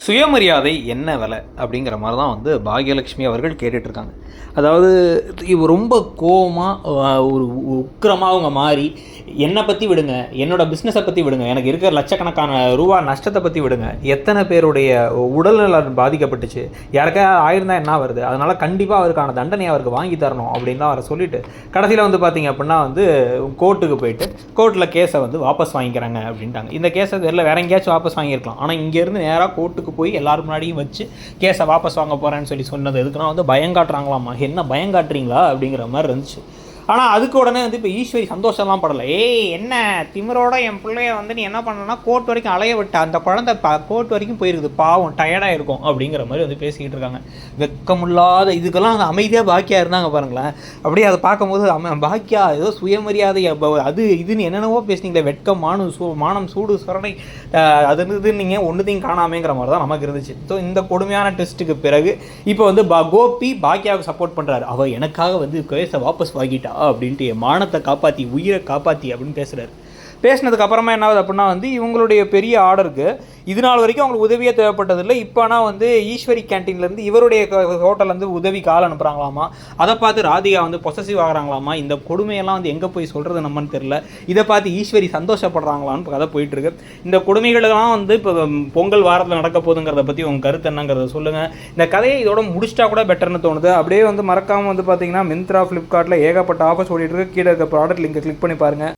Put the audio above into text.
சுயமரியாதை என்ன விலை அப்படிங்கிற மாதிரி தான் வந்து பாக்யலட்சுமி அவர்கள் கேட்டுட்ருக்காங்க. அதாவது இவ ரொம்ப கோவமாக ஒரு உக்கிரமாக அவங்க மாறி என்னை பற்றி விடுங்க, என்னோடய பிஸ்னஸை பற்றி விடுங்க, எனக்கு இருக்கிற லட்சக்கணக்கான ரூபா நஷ்டத்தை பற்றி விடுங்க, எத்தனை பேருடைய உடல்நலம் பாதிக்கப்பட்டுச்சு, யாருக்காவது ஆயிருந்தா என்ன வருது, அதனால் கண்டிப்பாக அவருக்கான தண்டனையை அவருக்கு வாங்கி தரணும் அப்படின்லாம் அவரை சொல்லிவிட்டு கடைசியில் வந்து பார்த்திங்க அப்படின்னா வந்து கோர்ட்டுக்கு போயிட்டு கோர்ட்டில் கேஸை வந்து வாபஸ் வாங்கிக்கிறாங்க அப்படின்ட்டாங்க. இந்த கேஸை வேற எங்கேயாச்சும் வாபஸ் வாங்கியிருக்கலாம், ஆனால் இங்கேருந்து நேராக கோர்ட்டுக்கு போய் எல்லாரும் முன்னாடியும் வச்சு கேஸை வாபஸ் வாங்க போகிறேன்னு சொன்னது எதுக்குன்னா வந்து பயங்காட்டுறாங்களாம்மா. என்ன பயங்காட்டுறீங்களா அப்படிங்கிற மாதிரி இருந்துச்சு. ஆனால் அதுக்கு உடனே வந்து இப்போ ஈஸ்வரி சந்தோஷம்லாம் படலை. என்ன திமிரோட என் பிள்ளைய வந்து நீ என்ன பண்ணனா கோர்ட் வரைக்கும் அலைய விட்ட, அந்த குழந்தை கோர்ட் வரைக்கும் போயிருக்குது, பாவம் டயர்டாக இருக்கும் அப்படிங்கிற மாதிரி வந்து பேசிக்கிட்டு இருக்காங்க. வெக்கமில்லாத இதுக்கெல்லாம் அந்த அமைதியாக பாக்கியா இருந்தாங்க பாருங்களேன். அப்படியே அதை பார்க்கும்போது பாக்கியா ஏதோ சுயமரியாதை அது இதுன்னு என்னென்னவோ பேசுனீங்களே, வெட்கம் மானம் சூடு சொரணை அது இது நீங்கள் ஒன்றுத்தையும் காணாமேங்கிற மாதிரி தான் நமக்கு இருந்துச்சு. ஸோ இந்த கொடுமையான டெஸ்ட்டுக்கு பிறகு இப்போ வந்து கோபி பாக்கியாவுக்கு சப்போர்ட் பண்ணுறாரு. அவள் எனக்காக வந்து கேஸை வாபஸ் வாங்கிட்டா அப்படின்ட்டு என் மானத்தை காப்பாற்றி உயிரை காப்பாற்றி அப்படின்னு பேசுகிறாரு. பேசினதுக்கு அப்புறமா என்ன ஆகுது அப்படின்னா வந்து இவங்களுடைய பெரிய ஆர்டருக்கு இது நாள் வரைக்கும் அவங்களுக்கு உதவியே தேவைப்பட்டதில்லை. இப்போ ஆனால் வந்து ஈஸ்வரி கேன்டீன்லேருந்து இவருடைய ஹோட்டல்லேருந்து உதவிக்கு ஆள் அனுப்புகிறாங்களாமா. அதை பார்த்து ராதிகா வந்து பொசசிவ் ஆகிறாங்களாமா. இந்த கொடுமையெல்லாம் வந்து எங்கே போய் சொல்கிறது நம்மன்னு தெரில. இதை பார்த்து ஈஸ்வரி சந்தோஷப்படுறாங்களான்னு கதை போயிட்டுருக்கு. இந்த கொடுமைகளெல்லாம் வந்து இப்போ பொங்கல் வாரத்தில் நடக்க போகுதுங்கிறத பற்றி உங்கள் கருத்து என்னங்கிறத சொல்லுங்கள். இந்த கதையை இதோட முடிச்சிட்டா கூட பெட்டர்னு தோணுது. அப்படியே வந்து மறக்காமல் வந்து பார்த்தீங்கன்னா மிந்த்ரா, ஃப்ளிப்கார்ட்டில் ஏகப்பட்ட ஆஃபர்ஸ் ஓடிட்டுருக்கு. கீழே இருக்க ப்ராடக்ட் லிங்கை கிளிக் பண்ணி பாருங்கள்.